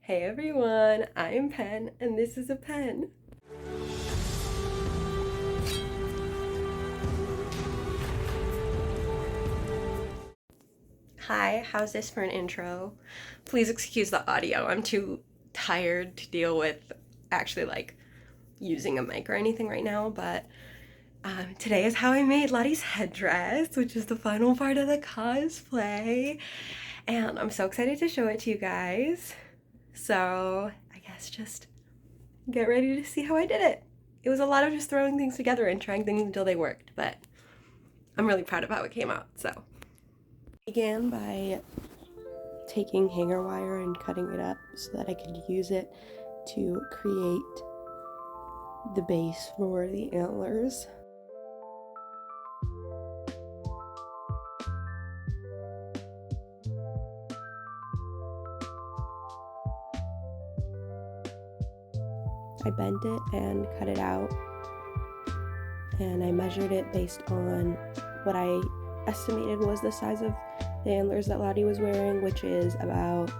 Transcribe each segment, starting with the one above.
Hey everyone, I'm Pen, and this is a pen. Hi, how's this for an intro? Please excuse the audio. I'm too tired to deal with actually using a mic or anything right now, but today is how I made Lottie's headdress, which is the final part of the cosplay, and I'm so excited to show it to you guys. So I guess just get ready to see how I did it. It was a lot of just throwing things together and trying things until they worked, but I'm really proud of how it came out. So I began by taking hanger wire and cutting it up so that I could use it to create the base for the antlers. I bent it and cut it out, and I measured it based on what I estimated was the size of the antlers that Lottie was wearing, which is about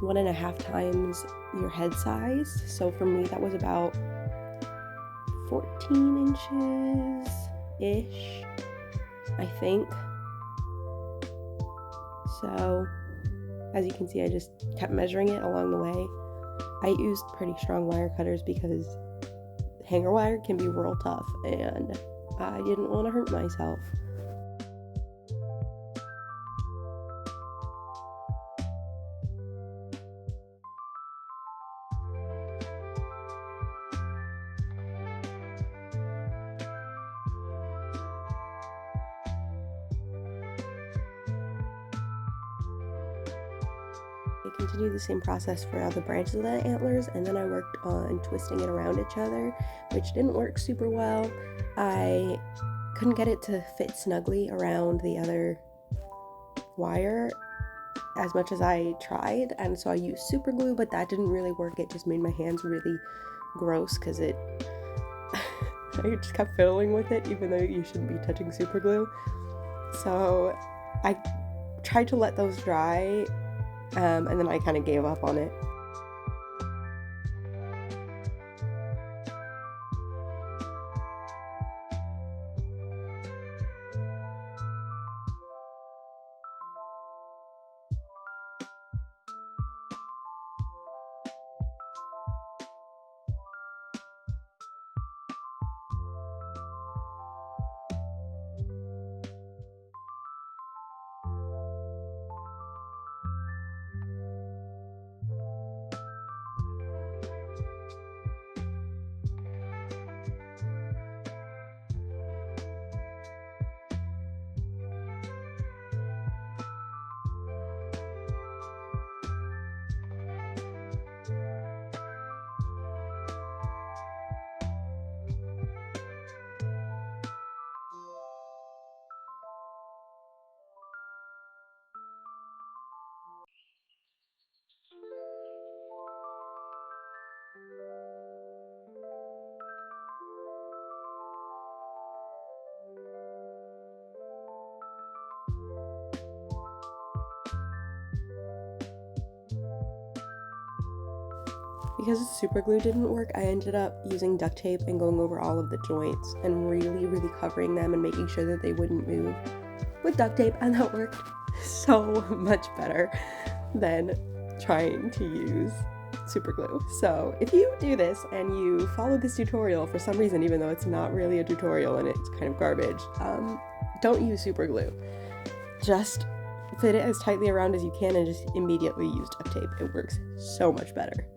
1.5 times your head size. So for me, that was about 14 inches-ish, I think. So as you can see, I just kept measuring it along the way. I used pretty strong wire cutters because hanger wire can be real tough, and I didn't want to hurt myself. I continued the same process for all the branches of the antlers, and then I worked on twisting it around each other, which didn't work super well. I couldn't get it to fit snugly around the other wire as much as I tried, and so I used super glue, but that didn't really work. It just made my hands really gross because I just kept fiddling with it even though you shouldn't be touching super glue. So I tried to let those dry, and then I kind of gave up on it. Because the super glue didn't work, I ended up using duct tape and going over all of the joints and really covering them and making sure that they wouldn't move with duct tape, and that worked so much better than trying to use super glue. So if you do this and you follow this tutorial for some reason, even though it's not really a tutorial and it's kind of garbage, don't use super glue. Just fit it as tightly around as you can and just immediately use duct tape. It works so much better.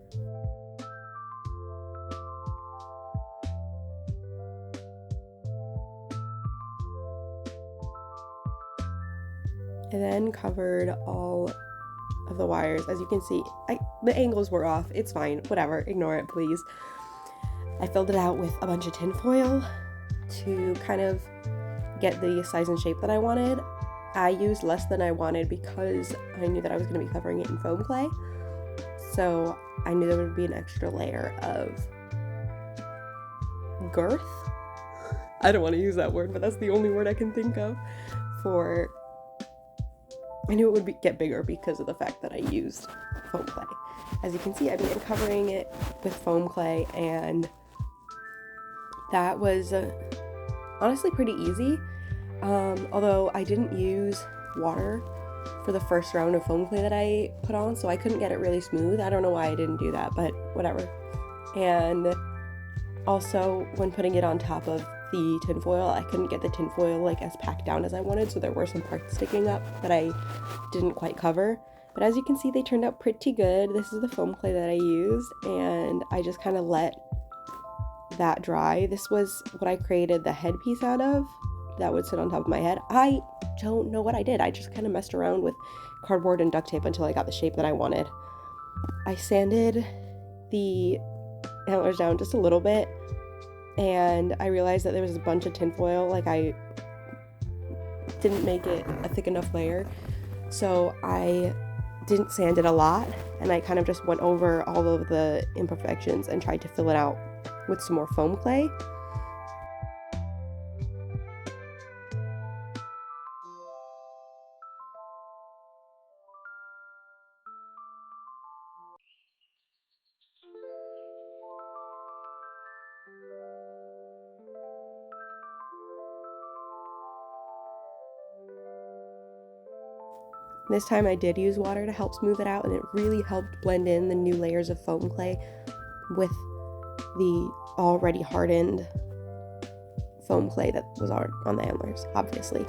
I then covered all of the wires. As you can see, the angles were off. It's fine, whatever, ignore it please. I filled it out with a bunch of tin foil to kind of get the size and shape that I wanted. I used less than I wanted because I knew that I was going to be covering it in foam clay, so I knew there would be an extra layer of girth. I don't want to use that word, but that's the only word I can think of for I knew it would get bigger because of the fact that I used foam clay. as you can see, I began covering it with foam clay, and that was honestly pretty easy. Although I didn't use water for the first round of foam clay that I put on, so I couldn't get it really smooth. I don't know why I didn't do that, but whatever. And also, when putting it on top of the tinfoil, I couldn't get the tinfoil like as packed down as I wanted, so there were some parts sticking up that I didn't quite cover. But as you can see, they turned out pretty good. This is the foam clay that I used, and I just kind of let that dry. This was what I created the headpiece out of that would sit on top of my head. I don't know what I did. I just kind of messed around with cardboard and duct tape until I got the shape that I wanted. I sanded the antlers down just a little bit, and I realized that there was a bunch of tinfoil. Like, I didn't make it a thick enough layer, so I didn't sand it a lot, and I kind of just went over all of the imperfections and tried to fill it out with some more foam clay. This time I did use water to help smooth it out, and it really helped blend in the new layers of foam clay with the already hardened foam clay that was on the antlers, obviously.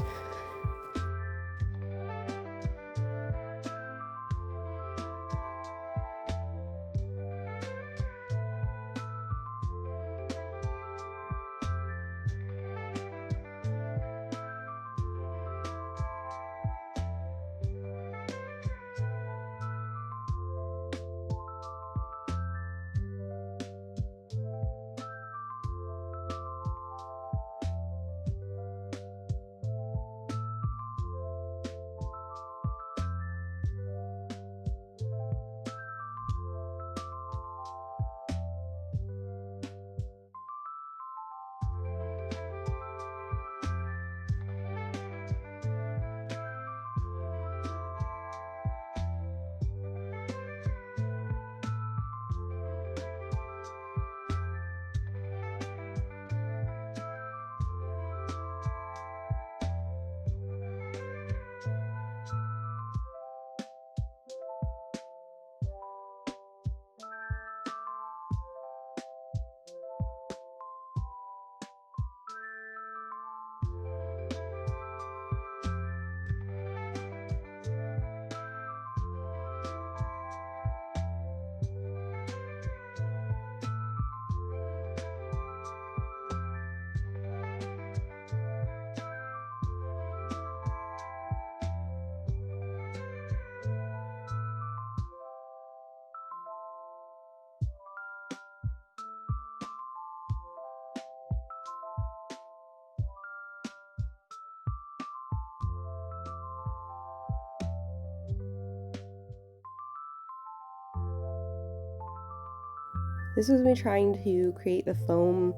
This was me trying to create the foam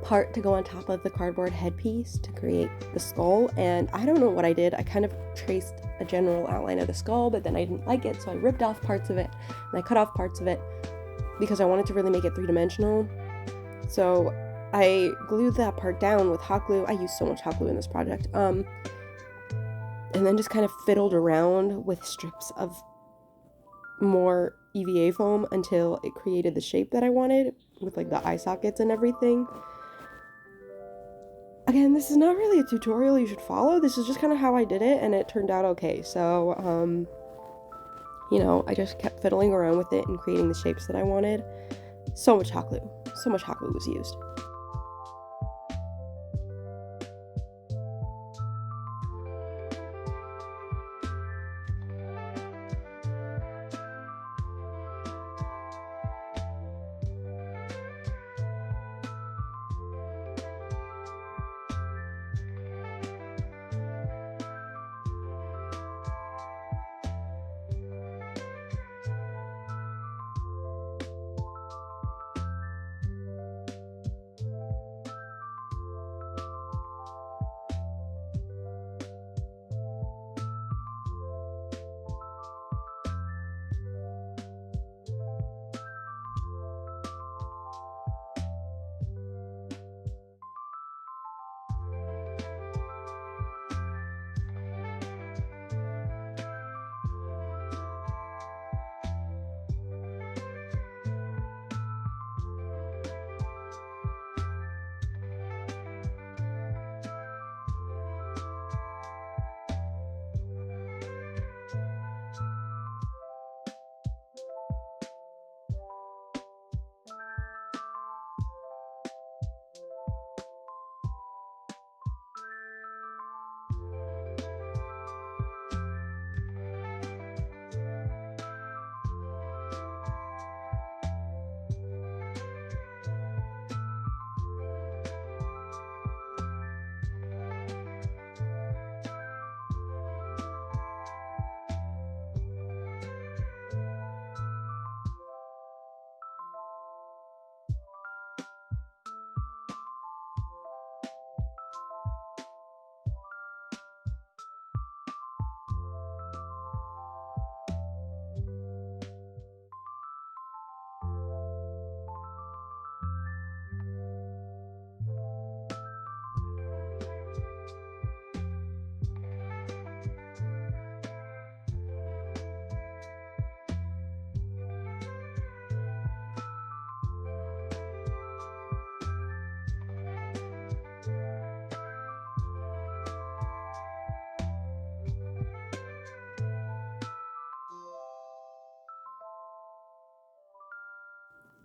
part to go on top of the cardboard headpiece to create the skull, and I don't know what I did. I kind of traced a general outline of the skull, but then I didn't like it, so I ripped off parts of it, and I cut off parts of it because I wanted to really make it three-dimensional. So I glued that part down with hot glue. I used so much hot glue in this project. And then just kind of fiddled around with strips of more EVA foam until it created the shape that I wanted with like the eye sockets and everything. Again, this is not really a tutorial you should follow. This is just kind of how I did it, and it turned out okay. So, you know, I just kept fiddling around with it and creating the shapes that I wanted. So much hot glue. So much hot glue was used.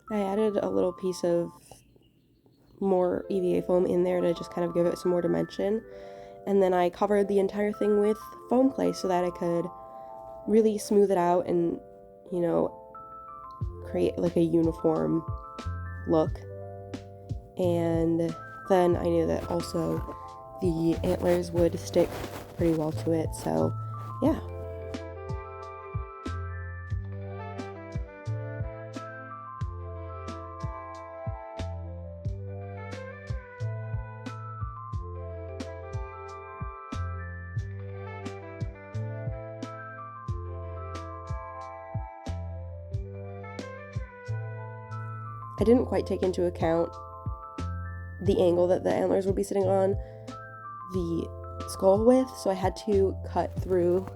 I added a little piece of more EVA foam in there to just kind of give it some more dimension. And then I covered the entire thing with foam clay so that I could really smooth it out and, you know, create like a uniform look. And then I knew that also the antlers would stick pretty well to it, so yeah. I didn't quite take into account the angle that the antlers would be sitting on the skull with, so I had to cut through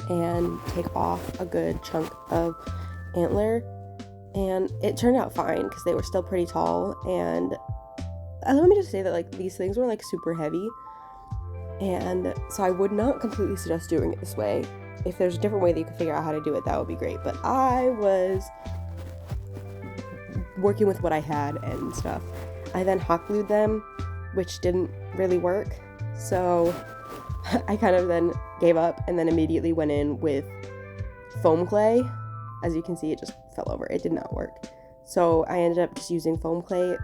and take off a good chunk of antler, and it turned out fine because they were still pretty tall. And let me just say that like these things were like super heavy, and so I would not completely suggest doing it this way. If there's a different way that you can figure out how to do it, that would be great, but I was working with what I had and stuff. I then hot glued them, which didn't really work, so I kind of then gave up and then immediately went in with foam clay. As you can see, it just fell over. It did not work. So I ended up just using foam clay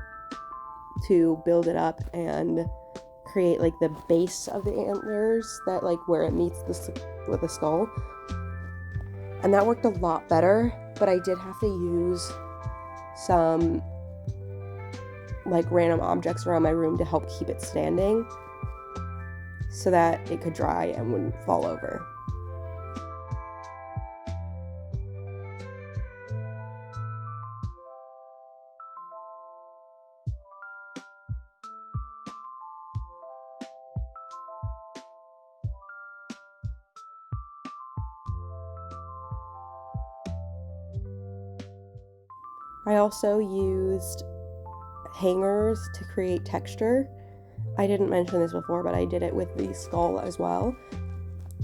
to build it up and create like the base of the antlers, that like where it meets with the skull. And that worked a lot better, but I did have to use some like random objects around my room to help keep it standing so that it could dry and wouldn't fall over. I also used hangers to create texture. I didn't mention this before, but I did it with the skull as well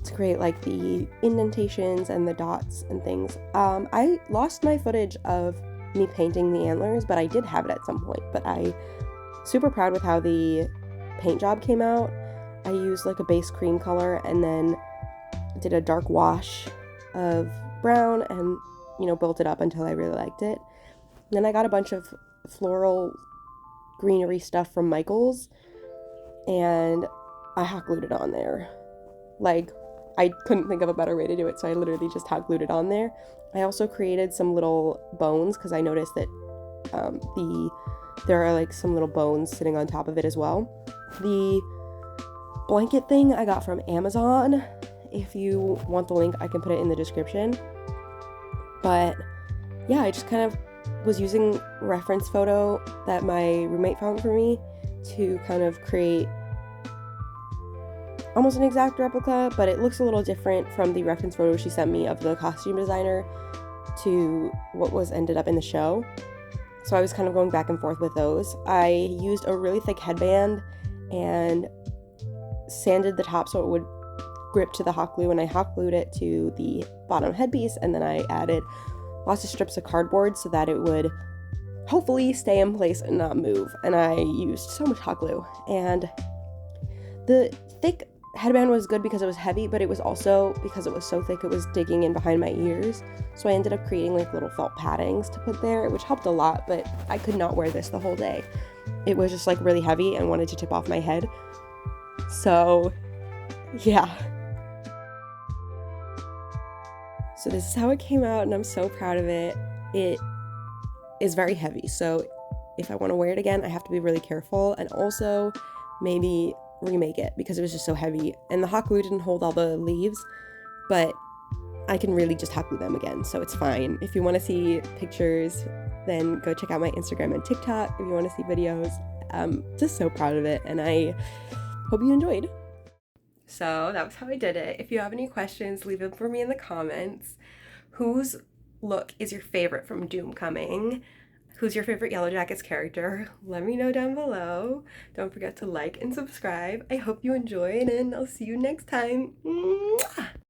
to create like the indentations and the dots and things. I lost my footage of me painting the antlers, but I did have it at some point. But I'm super proud with how the paint job came out. I used like a base cream color and then did a dark wash of brown and, you know, built it up until I really liked it. Then I got a bunch of floral greenery stuff from Michael's and I hot glued it on there. Like, I couldn't think of a better way to do it, so I literally just hot glued it on there. I also created some little bones because I noticed that there are like some little bones sitting on top of it as well. The blanket thing I got from Amazon. If you want the link, I can put it in the description. But yeah, I just kind of was using reference photo that my roommate found for me to kind of create almost an exact replica, but it looks a little different from the reference photo she sent me of the costume designer to what was ended up in the show. So I was kind of going back and forth with those. I used a really thick headband and sanded the top so it would grip to the hot glue, and I hot glued it to the bottom headpiece, and then I added lots of strips of cardboard so that it would hopefully stay in place and not move. And I used so much hot glue. And the thick headband was good because it was heavy, but it was also, because it was so thick, it was digging in behind my ears. So I ended up creating like little felt paddings to put there, which helped a lot, but I could not wear this the whole day. It was just like really heavy and wanted to tip off my head. So yeah. So this is how it came out, and I'm so proud of it. It is very heavy, so if I want to wear it again, I have to be really careful, and also maybe remake it because it was just so heavy. And the hot glue didn't hold all the leaves, but I can really just hot glue them again, so it's fine. If you want to see pictures, then go check out my Instagram and TikTok if you want to see videos. I'm just so proud of it, and I hope you enjoyed. So that was how I did it. If you have any questions, leave them for me in the comments. Whose look is your favorite from Doomcoming? Who's your favorite Yellow Jackets character? Let me know down below. Don't forget to like and subscribe. I hope you enjoyed, and I'll see you next time. Mwah!